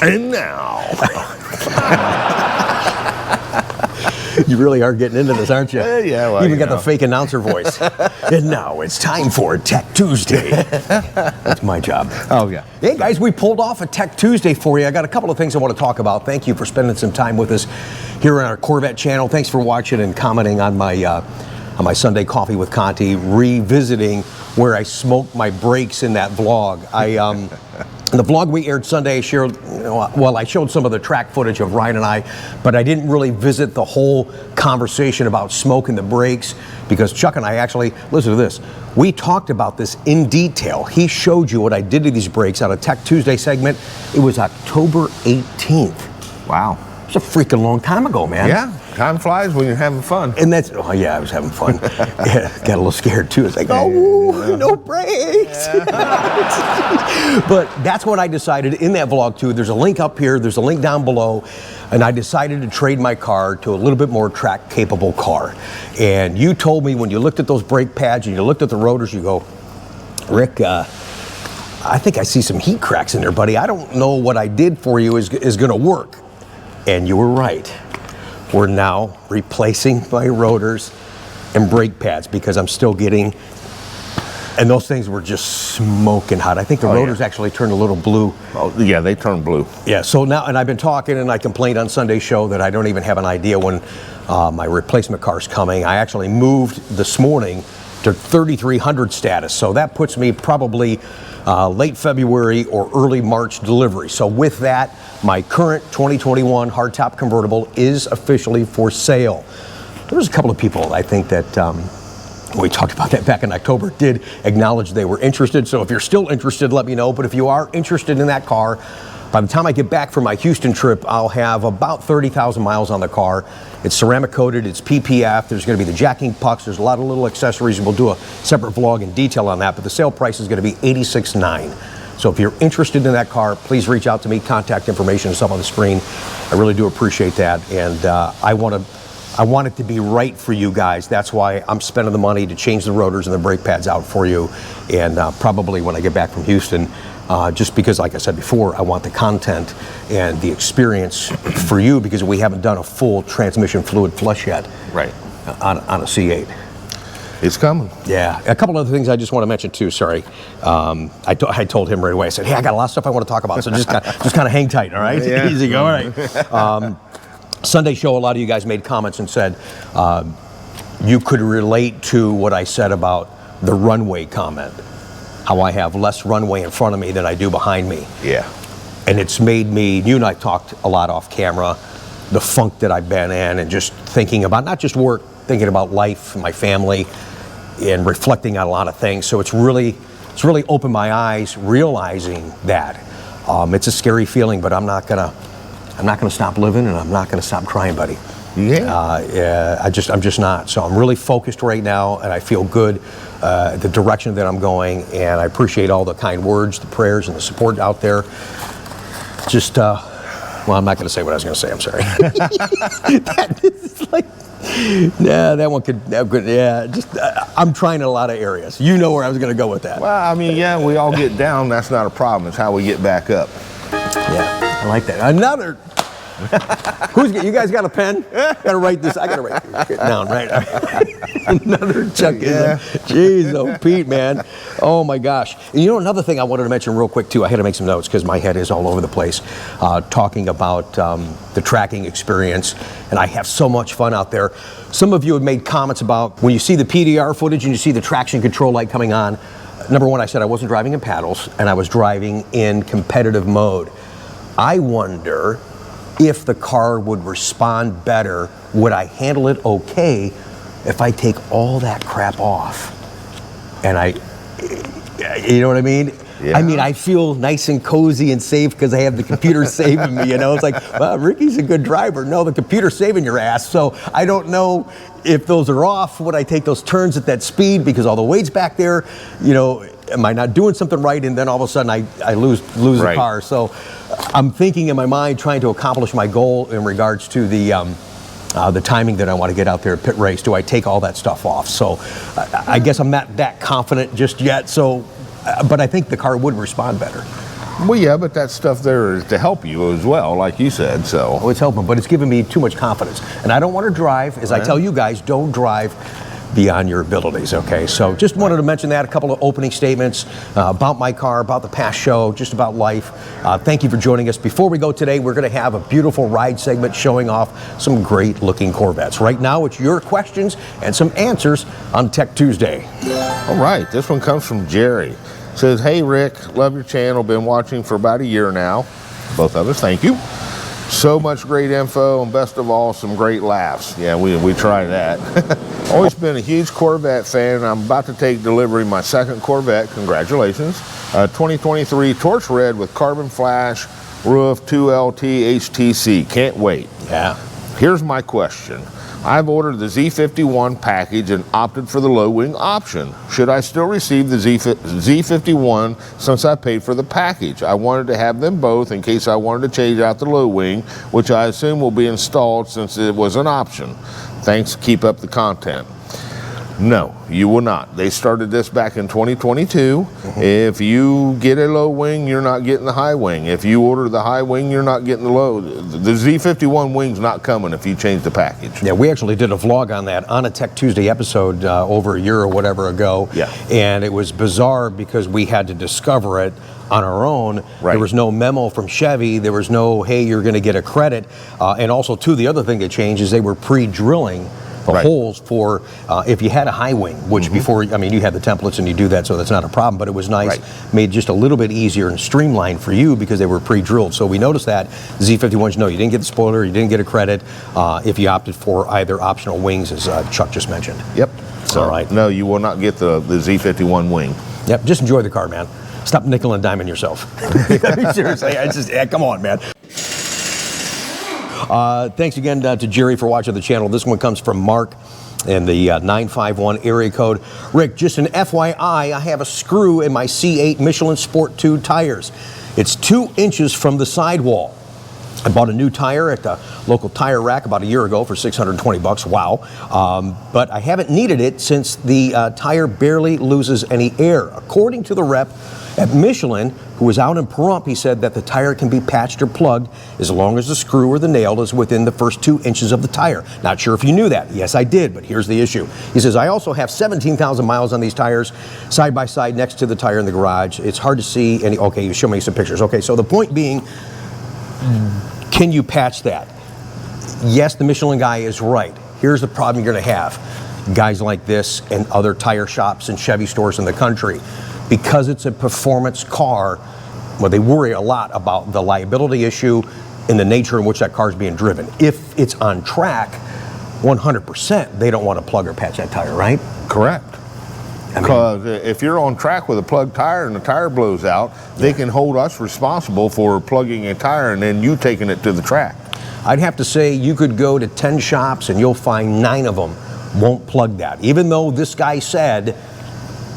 And now. You really are getting into this, aren't you? Yeah, well, you even got the fake announcer voice. And now it's time for Tech Tuesday. That's my job. Oh, yeah. Hey, guys, we pulled off a Tech Tuesday for you. I got a couple of things I want to talk about. Thank you for spending some time with us here on our Corvette channel. Thanks for watching and commenting on my Sunday Coffee with Conti, revisiting where I smoked my brakes in that vlog. In the vlog we aired Sunday, I showed some of the track footage of Ryan and I, but I didn't really visit the whole conversation about smoking the brakes because Chuck and I actually, listen to this, we talked about this in detail. He showed you what I did to these brakes on a Tech Tuesday segment. It was October 18th. Wow. It's a freaking long time ago, man. Yeah, time flies when you're having fun. And that's, oh yeah, I was having fun. Yeah, got a little scared too. It's like, oh, no brakes. Yeah. But that's what I decided in that vlog too. There's a link up here, there's a link down below, and I decided to trade my car to a little bit more track capable car. And you told me when you looked at those brake pads and you looked at the rotors, you go, Rick, I think I see some heat cracks in there, buddy. I don't know what I did for you is gonna work. And you were right. We're now replacing my rotors and brake pads because I'm still getting, and those things were just smoking hot. I think the rotors actually turned a little blue. Oh, yeah, they turned blue. Yeah, so now, and I've been talking and I complained on Sunday's show that I don't even have an idea when my replacement car's coming. I actually moved this morning to 3300 status. So that puts me probably late February or early March delivery. So with that, my current 2021 hardtop convertible is officially for sale. There was a couple of people, I think, that we talked about that back in October, did acknowledge they were interested. So if you're still interested, let me know. But if you are interested in that car, by the time I get back from my Houston trip, I'll have about 30,000 miles on the car. It's ceramic coated, it's PPF, there's gonna be the jacking pucks, there's a lot of little accessories, and we'll do a separate vlog in detail on that, but the sale price is gonna be $86,900. So if you're interested in that car, please reach out to me. Contact information is up on the screen. I really do appreciate that, and I want it to be right for you guys. That's why I'm spending the money to change the rotors and the brake pads out for you, and probably when I get back from Houston, just because, like I said before, I want the content and the experience for you because we haven't done a full transmission fluid flush yet. Right. On a C8. It's coming. Yeah. A couple other things I just want to mention too. Sorry. I told him right away. I said, hey, I got a lot of stuff I want to talk about, so just kind of hang tight, all right? Yeah. Easy go. All right. Sunday show, a lot of you guys made comments and said you could relate to what I said about the runway comment. How I have less runway in front of me than I do behind me. Yeah. And it's made me, you and I talked a lot off camera, the funk that I've been in and just thinking about, not just work, thinking about life, my family, and reflecting on a lot of things. So it's really opened my eyes, realizing that. It's a scary feeling, but I'm not gonna stop living and I'm not gonna stop crying, buddy. Yeah. I'm just not. So I'm really focused right now, and I feel good the direction that I'm going, and I appreciate all the kind words, the prayers, and the support out there. Just, well, I'm not going to say what I was going to say. I'm sorry. That one could, yeah. Just, I'm trying in a lot of areas. You know where I was going to go with that. Well, I mean, yeah, we all get down. That's not a problem. It's how we get back up. Yeah, I like that. Another. You guys got a pen? Gotta write this. I gotta write it down, right? Another Chuck. Yeah. Jeez, oh, Pete, man. Oh my gosh. And you know, another thing I wanted to mention real quick too. I had to make some notes because my head is all over the place. Talking about the tracking experience, and I have so much fun out there. Some of you have made comments about when you see the PDR footage and you see the traction control light coming on. Number one, I said I wasn't driving in paddles, and I was driving in competitive mode. I wonder if the car would respond better. Would I handle it okay if I take all that crap off? And you know what I mean? Yeah. I mean, I feel nice and cozy and safe because I have the computer saving me, you know? It's like, well, Ricky's a good driver. No, the computer's saving your ass. So I don't know if those are off. Would I take those turns at that speed because all the weight's back there? You know, am I not doing something right? And then all of a sudden I lose the car. So I'm thinking in my mind, trying to accomplish my goal in regards to the timing that I want to get out there at pit race. Do I take all that stuff off? So I guess I'm not that confident just yet. So, but I think the car would respond better. Well, yeah, but that stuff there is to help you as well, like you said, so. Oh, it's helping, but it's giving me too much confidence. And I don't want to drive, as I tell you guys, don't drive beyond your abilities, okay? So just wanted to mention that, a couple of opening statements about my car, about the past show, just about life. Thank you for joining us. Before we go today, we're going to have a beautiful ride segment showing off some great looking Corvettes. Right now, it's your questions and some answers on Tech Tuesday. All right, this one comes from Jerry. Says, hey Rick, love your channel, been watching for about a year now. Both of us, thank you. So much great info, and best of all, some great laughs. Yeah, we try that. Always been a huge Corvette fan, and I'm about to take delivery of my second Corvette. Congratulations. 2023 Torch Red with carbon flash, roof, 2LT, HTC. Can't wait. Yeah. Here's my question. I've ordered the Z51 package and opted for the low wing option. Should I still receive the Z51 since I paid for the package? I wanted to have them both in case I wanted to change out the low wing, which I assume will be installed since it was an option. Thanks, keep up the content. No, you will not. They started this back in 2022. If you get a low wing, you're not getting the high wing. If you order the high wing, you're not getting the low. The Z51 wing's not coming if you change the package. Yeah, we actually did a vlog on that on a Tech Tuesday episode over a year or whatever ago. Yeah. And it was bizarre because we had to discover it on our own. Right. There was no memo from Chevy. There was no, hey, you're going to get a credit. And also, too, the other thing that changed is they were pre-drilling the holes for if you had a high wing, which before, I mean, you had the templates and you do that, so that's not a problem, but it was nice, made just a little bit easier and streamlined for you because they were pre-drilled. So we noticed that Z51s, no, you didn't get the spoiler, you didn't get a credit if you opted for either optional wings, as Chuck just mentioned. Yep. So, all right. No, you will not get the Z51 wing. Yep, just enjoy the car, man. Stop nickel and diming yourself. I mean, seriously, come on, man. Thanks again to Jerry for watching the channel. This one comes from Mark in the 951 area code. Rick, just an FYI, I have a screw in my C8 Michelin Sport 2 tires. It's 2 inches from the sidewall. I bought a new tire at the local tire rack about a year ago for $620. Wow. But I haven't needed it since the tire barely loses any air. According to the rep at Michelin, who was out in Pahrump, he said that the tire can be patched or plugged as long as the screw or the nail is within the first 2 inches of the tire. Not sure if you knew that. Yes, I did, but here's the issue. He says, I also have 17,000 miles on these tires, side by side next to the tire in the garage. It's hard to see any, okay, you show me some pictures. Okay, so the point being, can you patch that? Yes, the Michelin guy is right. Here's the problem you're gonna have. Guys like this and other tire shops and Chevy stores in the country, because it's a performance car, well, they worry a lot about the liability issue and the nature in which that car is being driven. If it's on track, 100%, they don't want to plug or patch that tire, right? Correct. Because if you're on track with a plugged tire and the tire blows out, they can hold us responsible for plugging a tire and then you taking it to the track. I'd have to say you could go to 10 shops and you'll find 9 of them won't plug that. Even though this guy said,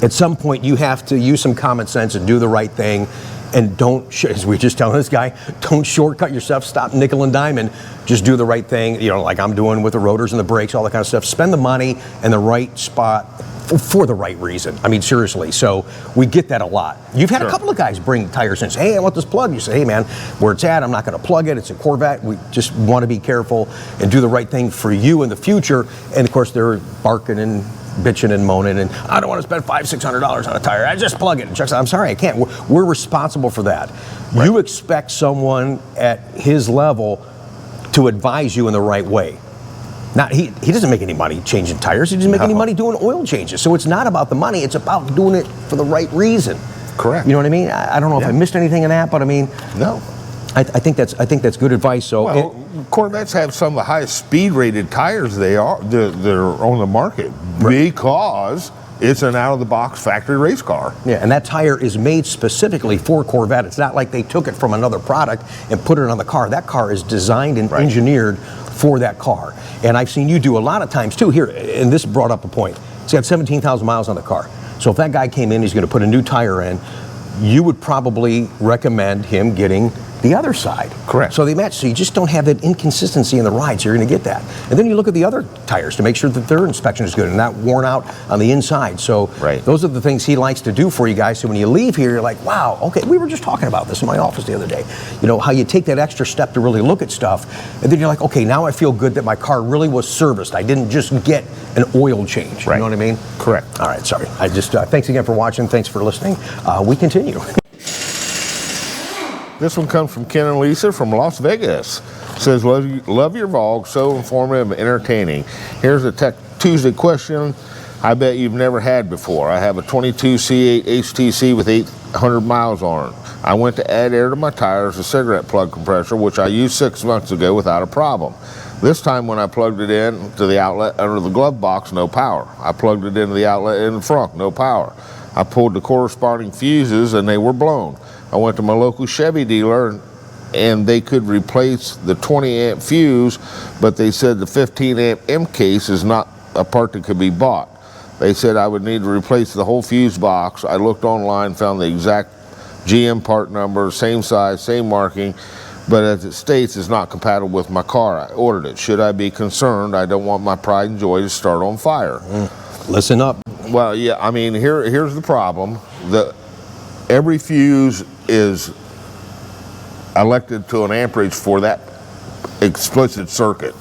at some point you have to use some common sense and do the right thing, and don't, as we were just telling this guy, don't shortcut yourself, stop nickel and diming, just do the right thing, you know, like I'm doing with the rotors and the brakes, all that kind of stuff. Spend the money in the right spot for the right reason. I mean, seriously, so we get that a lot. You've had a couple of guys bring tires in and say, hey, I want this plug. You say, hey man, where it's at, I'm not gonna plug it, it's a Corvette. We just wanna be careful and do the right thing for you in the future. And of course, they're barking and bitching and moaning, and I don't want to spend $500-600 on a tire. I just plug it. And Chuck said, I'm sorry, I can't. We're responsible for that. Right. You expect someone at his level to advise you in the right way. Not he doesn't make any money changing tires. He doesn't make any money doing oil changes. So it's not about the money. It's about doing it for the right reason. Correct. You know what I mean? I don't know if I missed anything in that, but I mean, no. I think that's good advice. So well, Corvettes have some of the highest speed rated tires they're on the market because it's an out of the box factory race car. Yeah, and that tire is made specifically for Corvette. It's not like they took it from another product and put it on the car. That car is designed and engineered for that car. And I've seen you do a lot of times too here, and this brought up a point. It's got 17,000 miles on the car. So if that guy came in, he's going to put a new tire in, you would probably recommend him getting the other side. Correct. So they match. So you just don't have that inconsistency in the ride, so you're going to get that. And then you look at the other tires to make sure that their inspection is good and not worn out on the inside. So those are the things he likes to do for you guys. So when you leave here, you're like, wow, okay, we were just talking about this in my office the other day. You know, how you take that extra step to really look at stuff, and then you're like, okay, now I feel good that my car really was serviced. I didn't just get an oil change. You know what I mean? Correct. All right, sorry. I just, thanks again for watching. Thanks for listening. We continue. This one comes from Ken and Lisa from Las Vegas. Says, love your vlog, so informative and entertaining. Here's a Tech Tuesday question I bet you've never had before. I have a 22 C8 HTC with 800 miles on it. I went to add air to my tires, a cigarette plug compressor, which I used 6 months ago without a problem. This time when I plugged it in to the outlet under the glove box, no power. I plugged it into the outlet in the front, no power. I pulled the corresponding fuses and they were blown. I went to my local Chevy dealer and they could replace the 20 amp fuse, but they said the 15 amp M case is not a part that could be bought. They said I would need to replace the whole fuse box. I looked online, found the exact GM part number, same size, same marking, but as it states, it's not compatible with my car. I ordered it. Should I be concerned? I don't want my pride and joy to start on fire. Listen up. Well, yeah, I mean, here's the problem. Every fuse is elected to an amperage for that explicit circuit.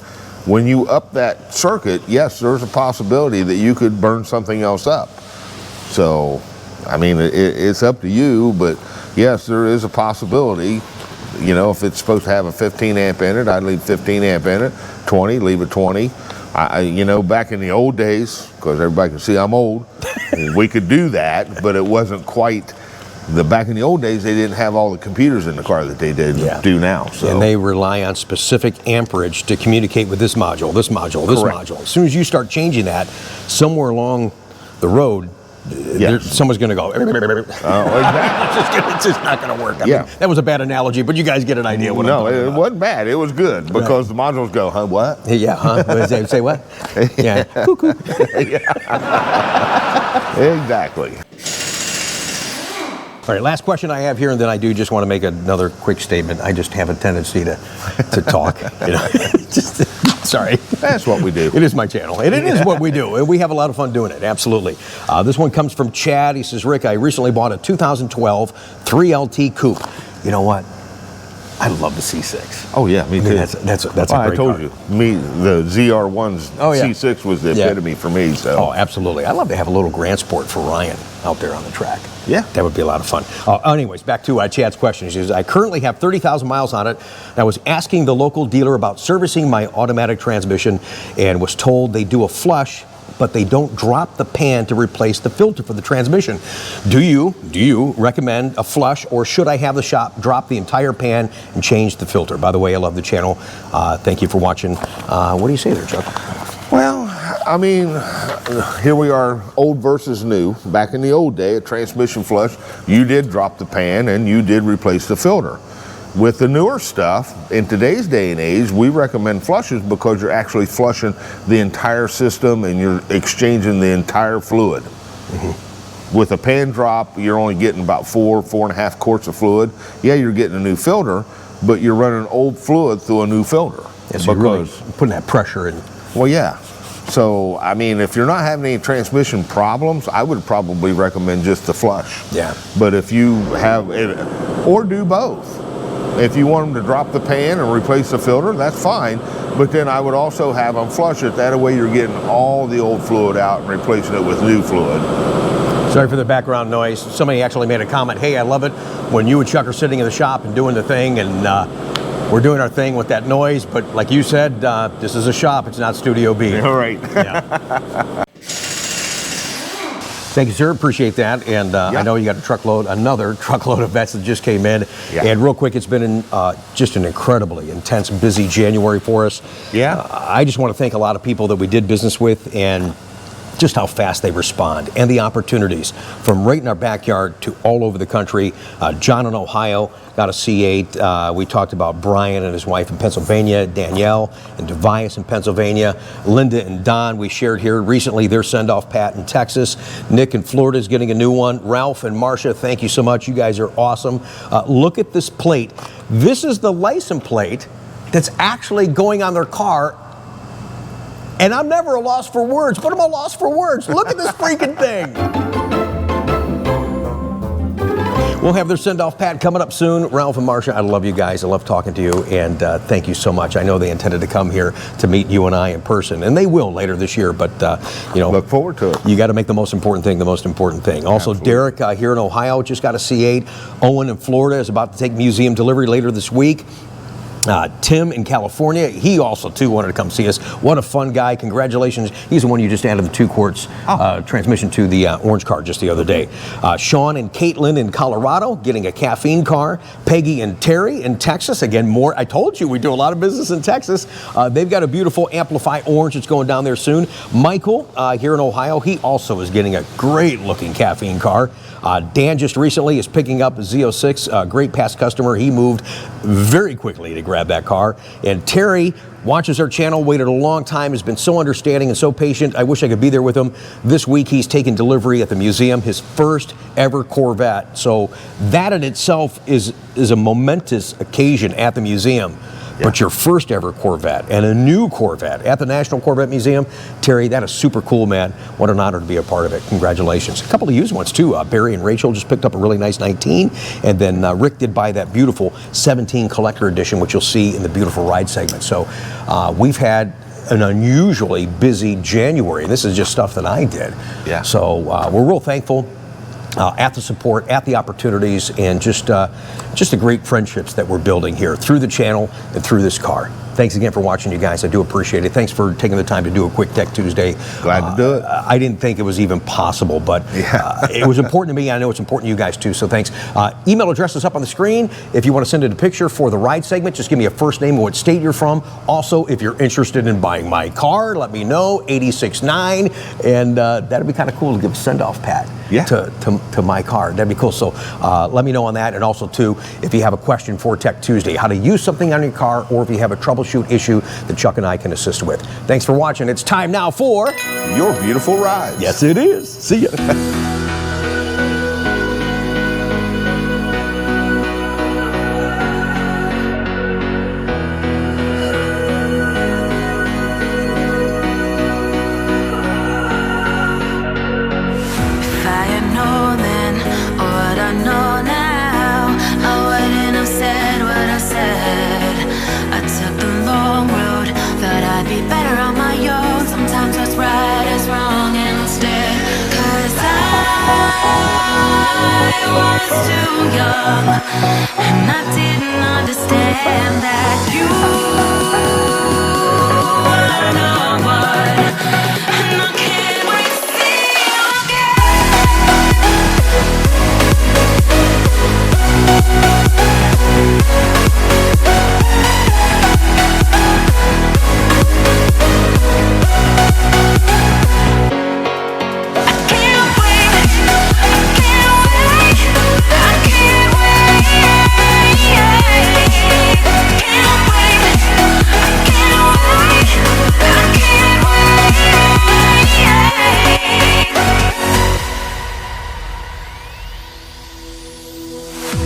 When you up that circuit, yes, there's a possibility that you could burn something else up. So, I mean, it's up to you, but yes, there is a possibility. You know, if it's supposed to have a 15 amp in it, I'd leave 15 amp in it. 20, leave it 20. You know, back in the old days, because everybody can see I'm old, we could do that, but it wasn't quite back in the old days, they didn't have all the computers in the car that they do now. So. And they rely on specific amperage to communicate with this module, this module, this module. As soon as you start changing that, somewhere along the road, someone's going to go, exactly. it's just not going to work. I mean, that was a bad analogy, but you guys get an idea what I'm talking about. No, it wasn't bad. It was good because the modules go, huh, what? Yeah, huh? Say what? Yeah. Cuckoo. Exactly. All right, last question I have here, and then I do just want to make another quick statement. I just have a tendency to talk. You know? Sorry. That's what we do. It is my channel, and it is what we do, and we have a lot of fun doing it, absolutely. This one comes from Chad. He says, Rick, I recently bought a 2012 3LT Coupe. You know what? I love the C6. Oh yeah, me too. That's a great car. I told you, the ZR1's C6 was the epitome for me. So. Oh, absolutely. I'd love to have a little Grand Sport for Ryan out there on the track. Yeah. That would be a lot of fun. Anyways, back to Chad's question. He says, I currently have 30,000 miles on it. I was asking the local dealer about servicing my automatic transmission and was told they do a flush, but they don't drop the pan to replace the filter for the transmission. Do you recommend a flush, or should I have the shop drop the entire pan and change the filter? By the way, I love the channel. Thank you for watching. What do you say there, Chuck? Well, I mean, here we are, old versus new. Back in the old day, a transmission flush, you did drop the pan and you did replace the filter. With the newer stuff, in today's day and age, we recommend flushes because you're actually flushing the entire system and you're exchanging the entire fluid. With a pan drop, you're only getting about 4.5 quarts of fluid. Yeah, you're getting a new filter, but you're running old fluid through a new filter. Yes, you're really putting that pressure in. Well, yeah. So, I mean, if you're not having any transmission problems, I would probably recommend just the flush. Yeah. But if you have, or do both. If you want them to drop the pan and replace the filter, that's fine. But then I would also have them flush it. That way you're getting all the old fluid out and replacing it with new fluid. Sorry for the background noise. Somebody actually made a comment, hey, I love it when you and Chuck are sitting in the shop and doing the thing, and we're doing our thing with that noise. But like you said, this is a shop, it's not Studio B. All right. Yeah. Thank you, sir. Appreciate that. And I know you got another truckload of vets that just came in. Yeah. And real quick, it's been just an incredibly intense, busy January for us. Yeah. I just want to thank a lot of people that we did business with, and just how fast they respond and the opportunities from right in our backyard to all over the country. John in Ohio got a C8. We talked about Brian and his wife in Pennsylvania, Danielle and Tobias in Pennsylvania, Linda and Don we shared here recently, their send-off Pat in Texas. Nick in Florida is getting a new one. Ralph and Marcia, thank you so much. You guys are awesome. Look at this plate. This is the license plate that's actually going on their car. And I'm never a loss for words, but I'm a loss for words. Look at this freaking thing. We'll have their send-off Pat coming up soon. Ralph and Marcia, I love you guys. I love talking to you, and thank you so much. I know they intended to come here to meet you and I in person, and they will later this year, but, look forward to it. You got to make the most important thing the most important thing. Also, absolutely. Derek here in Ohio just got a C8. Owen in Florida is about to take museum delivery later this week. Tim in California, he also too wanted to come see us. What a fun guy. Congratulations. He's the one you just added the 2 quarts transmission to the orange car just the other day. Sean and Caitlin in Colorado getting a caffeine car. Peggy and Terry in Texas. Again, more. I told you we do a lot of business in Texas. They've got a beautiful Amplify orange that's going down there soon. Michael here in Ohio, he also is getting a great looking caffeine car. Dan just recently is picking up a Z06, a great past customer. He moved very quickly to grab that car. And Terry watches our channel, waited a long time, has been so understanding and so patient. I wish I could be there with him. This week he's taking delivery at the museum, his first ever Corvette. So that in itself is a momentous occasion at the museum. Yeah. But your first ever Corvette and a new Corvette at the National Corvette Museum, Terry, that is super cool, man. What an honor to be a part of it. Congratulations. A couple of used ones too. Barry and Rachel just picked up a really nice 19, and then Rick did buy that beautiful 17 collector edition, which you'll see in the beautiful ride segment. So we've had an unusually busy January. This is just stuff that I did. Yeah. So we're real thankful. At the support, at the opportunities, and just the great friendships that we're building here through the channel and through this car. Thanks again for watching, you guys. I do appreciate it. Thanks for taking the time to do a quick Tech Tuesday. Glad to do it. I didn't think it was even possible, but it was important to me. I know it's important to you guys too, so thanks. Email address is up on the screen. If you want to send in a picture for the ride segment, just give me a first name and what state you're from. Also, if you're interested in buying my car, let me know, 869, and that'd be kind of cool to give a send-off, Pat. Yeah. To my car. That'd be cool. So let me know on that. And also, too, if you have a question for Tech Tuesday, how to use something on your car, or if you have a troubleshoot issue that Chuck and I can assist with. Thanks for watching. It's time now for Your Beautiful Rides. Yes, it is. See ya. I was too young, and I didn't understand that you were the one, and I can't wait to see you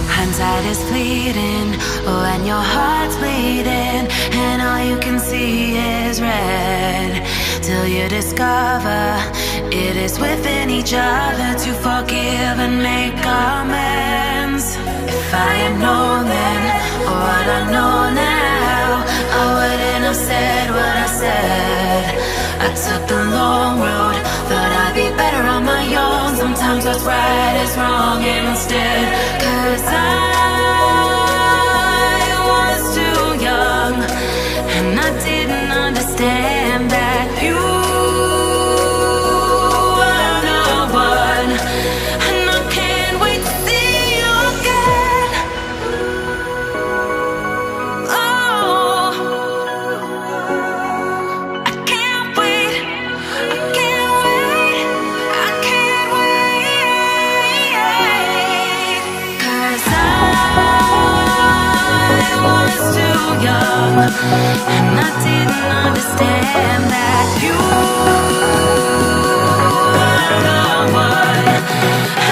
Hindsight is fleeting when your heart's bleeding and all you can see is red, till you discover it is within each other to forgive and make amends. If I had known then what I know now, I wouldn't have said what I said. I took the long road, thought I'd be better on my own. Sometimes what's right is wrong instead, 'cause I was too young, and I didn't understand that you were the one, and I can't wait to see you again. Oh, I can't wait, I can't wait. and I didn't understand that you are the one